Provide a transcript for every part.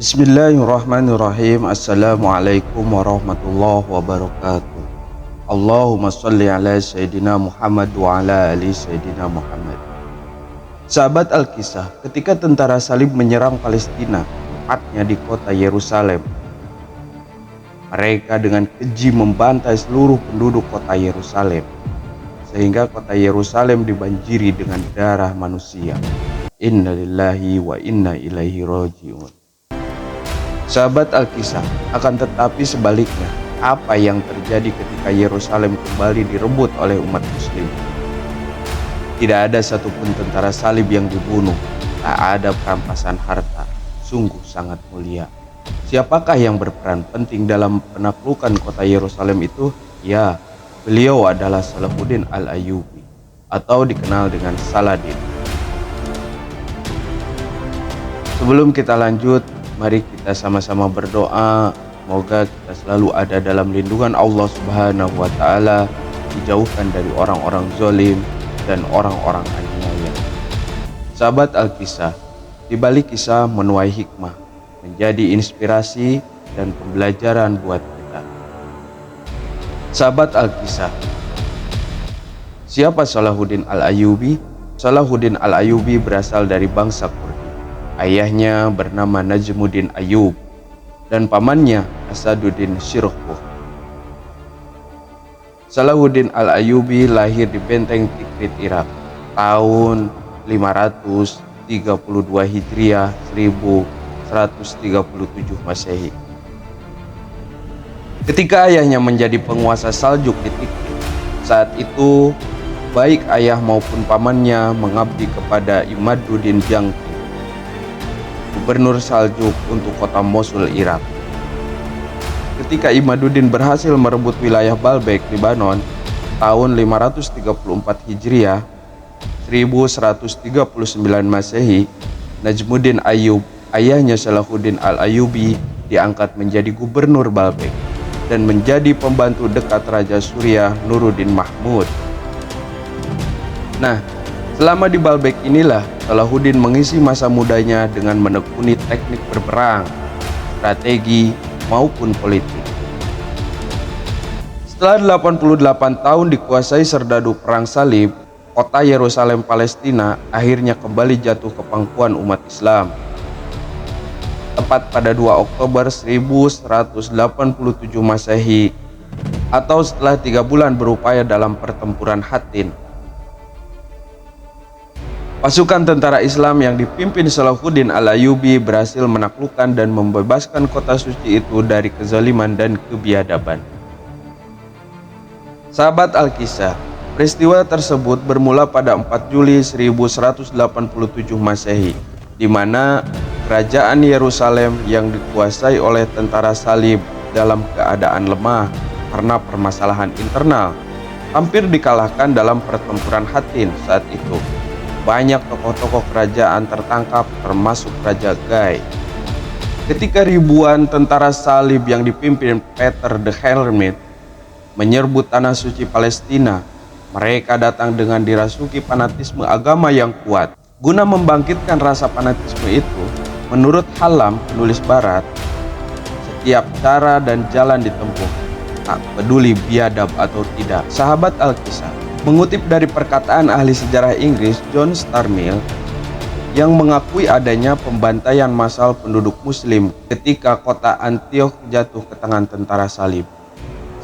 Bismillahirrahmanirrahim. Assalamualaikum warahmatullahi wabarakatuh. Allahumma salli ala Sayyidina Muhammad wa ala ali Sayyidina Muhammad. Sahabat Al-Kisah, ketika tentara salib menyerang Palestina, tepatnya di kota Yerusalem, mereka dengan keji membantai seluruh penduduk kota Yerusalem, sehingga kota Yerusalem dibanjiri dengan darah manusia. Inna lillahi wa inna ilaihi raji'un. Sahabat Al-Kisah, akan tetapi sebaliknya, apa yang terjadi ketika Yerusalem kembali direbut oleh umat muslim? Tidak ada satupun tentara salib yang dibunuh, tak ada perampasan harta, sungguh sangat mulia. Siapakah yang berperan penting dalam penaklukan kota Yerusalem itu? Ya, beliau adalah Salahuddin Al-Ayyubi, atau dikenal dengan Saladin. Sebelum kita lanjut, mari kita sama-sama berdoa, semoga kita selalu ada dalam lindungan Allah Subhanahu wa Ta'ala, dijauhkan dari orang-orang zalim dan orang-orang aniaya. Sahabat Al-Kisah, di balik kisah menuai hikmah, menjadi inspirasi dan pembelajaran buat kita. Sahabat Al-Kisah, siapa Salahuddin Al-Ayyubi? Salahuddin Al-Ayyubi berasal dari bangsa Quraisy. Ayahnya bernama Najmuddin Ayyub dan pamannya Asaduddin Syirkuh. Salahuddin Al-Ayyubi lahir di benteng Tikrit, Irak tahun 532 Hijriah 1137 Masehi. Ketika ayahnya menjadi penguasa Saljuk di Tikrit, saat itu baik ayah maupun pamannya mengabdi kepada Imaduddin Jangki, gubernur Saljuk untuk kota Mosul, Irak. Ketika Imaduddin berhasil merebut wilayah Baalbek, Lebanon, tahun 534 Hijriah, 1139 Masehi, Najmuddin Ayyub, ayahnya Salahuddin Al-Ayyubi, diangkat menjadi gubernur Baalbek dan menjadi pembantu dekat Raja Suriah Nuruddin Mahmud. Nah, selama di Baalbek inilah Salahuddin mengisi masa mudanya dengan menekuni teknik berperang, strategi, maupun politik. Setelah 88 tahun dikuasai serdadu perang salib, kota Yerusalem Palestina akhirnya kembali jatuh ke pangkuan umat Islam. Tepat pada 2 Oktober 1187 Masehi, atau setelah 3 bulan berupaya dalam pertempuran Hattin, pasukan tentara Islam yang dipimpin Salahuddin Al-Ayyubi berhasil menaklukkan dan membebaskan kota suci itu dari kezaliman dan kebiadaban. Sahabat Al-Kisah, peristiwa tersebut bermula pada 4 Juli 1187 Masehi, di mana kerajaan Yerusalem yang dikuasai oleh tentara salib dalam keadaan lemah karena permasalahan internal, hampir dikalahkan dalam pertempuran Hattin saat itu. Banyak tokoh-tokoh kerajaan tertangkap, termasuk Raja Gai. Ketika ribuan tentara salib yang dipimpin Peter the Hermit menyerbu tanah suci Palestina, mereka datang dengan dirasuki fanatisme agama yang kuat. Guna membangkitkan rasa fanatisme itu, menurut Hallam, penulis Barat, setiap cara dan jalan ditempuh, tak peduli biadab atau tidak. Sahabat Al-Kisah, mengutip dari perkataan ahli sejarah Inggris John Stuart Mill yang mengakui adanya pembantaian massal penduduk muslim ketika kota Antioch jatuh ke tangan tentara salib.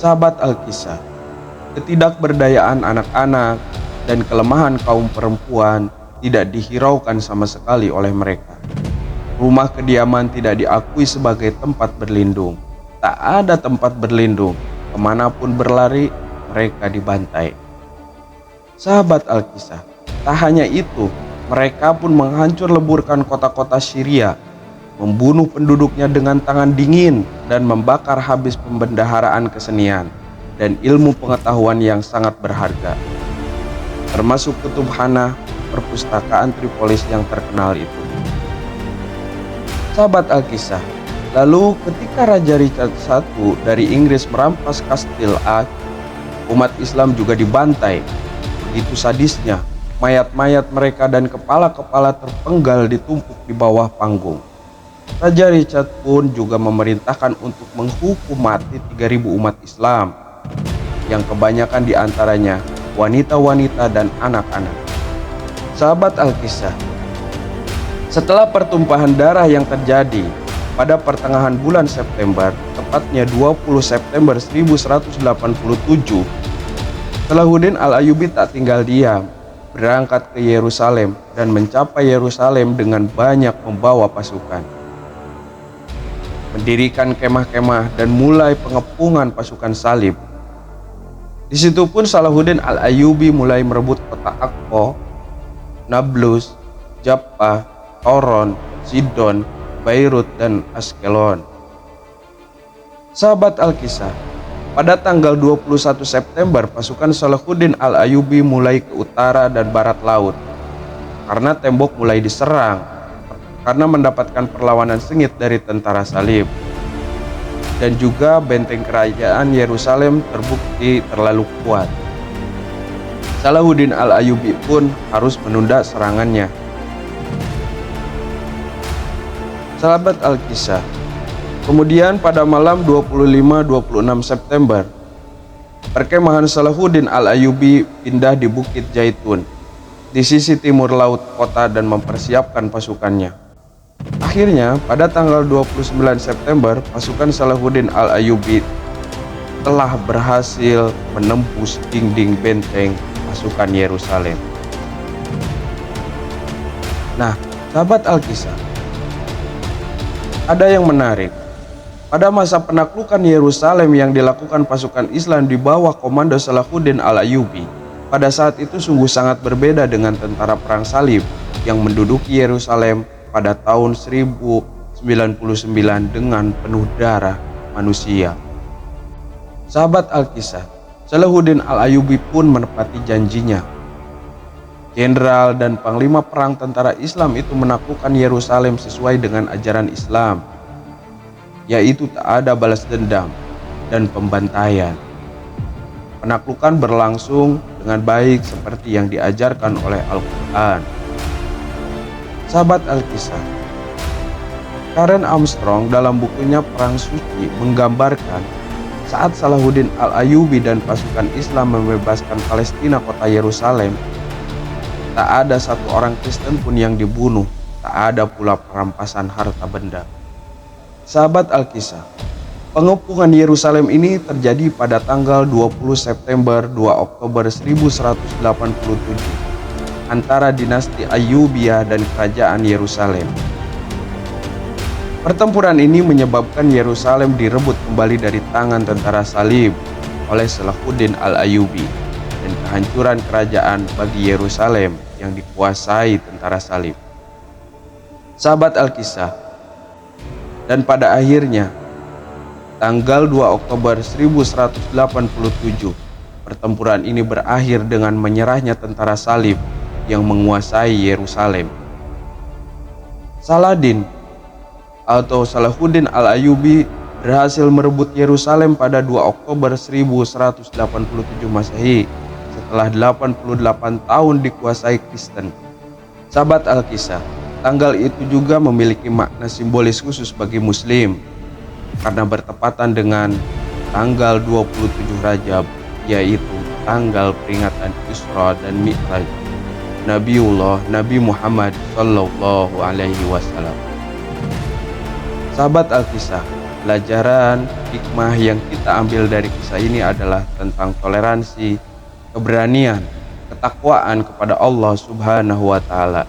Sahabat Al-Kisah, ketidakberdayaan anak-anak dan kelemahan kaum perempuan tidak dihiraukan sama sekali oleh mereka. Rumah kediaman tidak diakui sebagai tempat berlindung. Tak ada tempat berlindung, kemanapun berlari mereka dibantai. Sahabat Al-Kisah, tak hanya itu, mereka pun menghancur leburkan kota-kota Syria, membunuh penduduknya dengan tangan dingin, dan membakar habis pembendaharaan kesenian dan ilmu pengetahuan yang sangat berharga, termasuk Kutubxanah, perpustakaan Tripolis yang terkenal itu. Sahabat Al-Kisah, lalu ketika Raja Richard I dari Inggris merampas Kastil Ag, umat Islam juga dibantai. Begitu sadisnya, mayat-mayat mereka dan kepala-kepala terpenggal ditumpuk di bawah panggung. Raja Richard pun juga memerintahkan untuk menghukum mati 3.000 umat Islam, yang kebanyakan diantaranya wanita-wanita dan anak-anak. Sahabat Alkisah, setelah pertumpahan darah yang terjadi pada pertengahan bulan September, tepatnya 20 September 1187, Salahuddin Al-Ayyubi tak tinggal diam, berangkat ke Yerusalem dan mencapai Yerusalem dengan banyak membawa pasukan. Mendirikan kemah-kemah dan mulai pengepungan pasukan salib. Di situ pun Salahuddin Al-Ayyubi mulai merebut kota Akko, Nablus, Jaffa, Toron, Sidon, Beirut, dan Askelon. Sahabat Alkisah, pada tanggal 21 September pasukan Salahuddin Al-Ayyubi mulai ke utara dan barat laut karena tembok mulai diserang karena mendapatkan perlawanan sengit dari tentara salib, dan juga benteng kerajaan Yerusalem terbukti terlalu kuat. Salahuddin Al-Ayyubi pun harus menunda serangannya. Sahabat Alkisah, kemudian pada malam 25-26 September, perkemahan Salahuddin Al-Ayyubi pindah di Bukit Zaitun di sisi timur laut kota dan mempersiapkan pasukannya. Akhirnya pada tanggal 29 September, pasukan Salahuddin Al-Ayyubi telah berhasil menembus dinding benteng pasukan Yerusalem. Nah, sahabat Alkisah, ada yang menarik. Pada masa penaklukan Yerusalem yang dilakukan pasukan Islam di bawah komando Salahuddin Al-Ayyubi, pada saat itu sungguh sangat berbeda dengan tentara perang salib yang menduduki Yerusalem pada tahun 1099 dengan penuh darah manusia. Sahabat Alkisah, Salahuddin Al-Ayyubi pun menepati janjinya. Jenderal dan panglima perang tentara Islam itu menaklukkan Yerusalem sesuai dengan ajaran Islam, yaitu tak ada balas dendam dan pembantaian. Penaklukan berlangsung dengan baik seperti yang diajarkan oleh Al-Quran. Sahabat Alkisah, Karen Armstrong dalam bukunya Perang Suci menggambarkan saat Salahuddin Al-Ayyubi dan pasukan Islam membebaskan Palestina kota Yerusalem, tak ada satu orang Kristen pun yang dibunuh, tak ada pula perampasan harta benda. Sahabat Alkisah, pengepungan Yerusalem ini terjadi pada tanggal 20 September 2 Oktober 1187 antara dinasti Ayyubiyah dan kerajaan Yerusalem. Pertempuran ini menyebabkan Yerusalem direbut kembali dari tangan tentara salib oleh Salahuddin Al-Ayyubi dan kehancuran kerajaan bagi Yerusalem yang dikuasai tentara salib. Sahabat Alkisah, dan pada akhirnya tanggal 2 Oktober 1187 pertempuran ini berakhir dengan menyerahnya tentara salib yang menguasai Yerusalem. Saladin atau Salahuddin Al-Ayyubi berhasil merebut Yerusalem pada 2 Oktober 1187 Masehi setelah 88 tahun dikuasai Kristen. Sahabat Alkisah, tanggal itu juga memiliki makna simbolis khusus bagi Muslim karena bertepatan dengan tanggal 27 Rajab, yaitu tanggal peringatan Isra dan Mi'raj Nabi Muhammad Sallallahu Alaihi Wasallam. Sahabat Alkisah, pelajaran hikmah yang kita ambil dari kisah ini adalah tentang toleransi, keberanian, ketakwaan kepada Allah Subhanahu wa Ta'ala,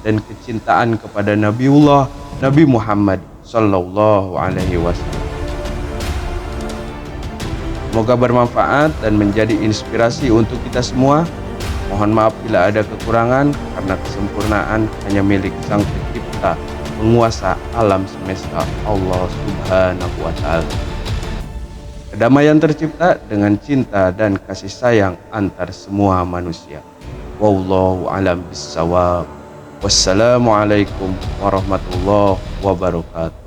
dan kecintaan kepada Nabi Muhammad Sallallahu Alaihi Wasallam. Semoga bermanfaat dan menjadi inspirasi untuk kita semua. Mohon maaf bila ada kekurangan, karena kesempurnaan hanya milik Sang Pencipta, penguasa alam semesta, Allah Subhanahu wa Ta'ala. Kedamaian tercipta dengan cinta dan kasih sayang antar semua manusia. Wallahu a'lam bissawab. Wassalamualaikum warahmatullahi wabarakatuh.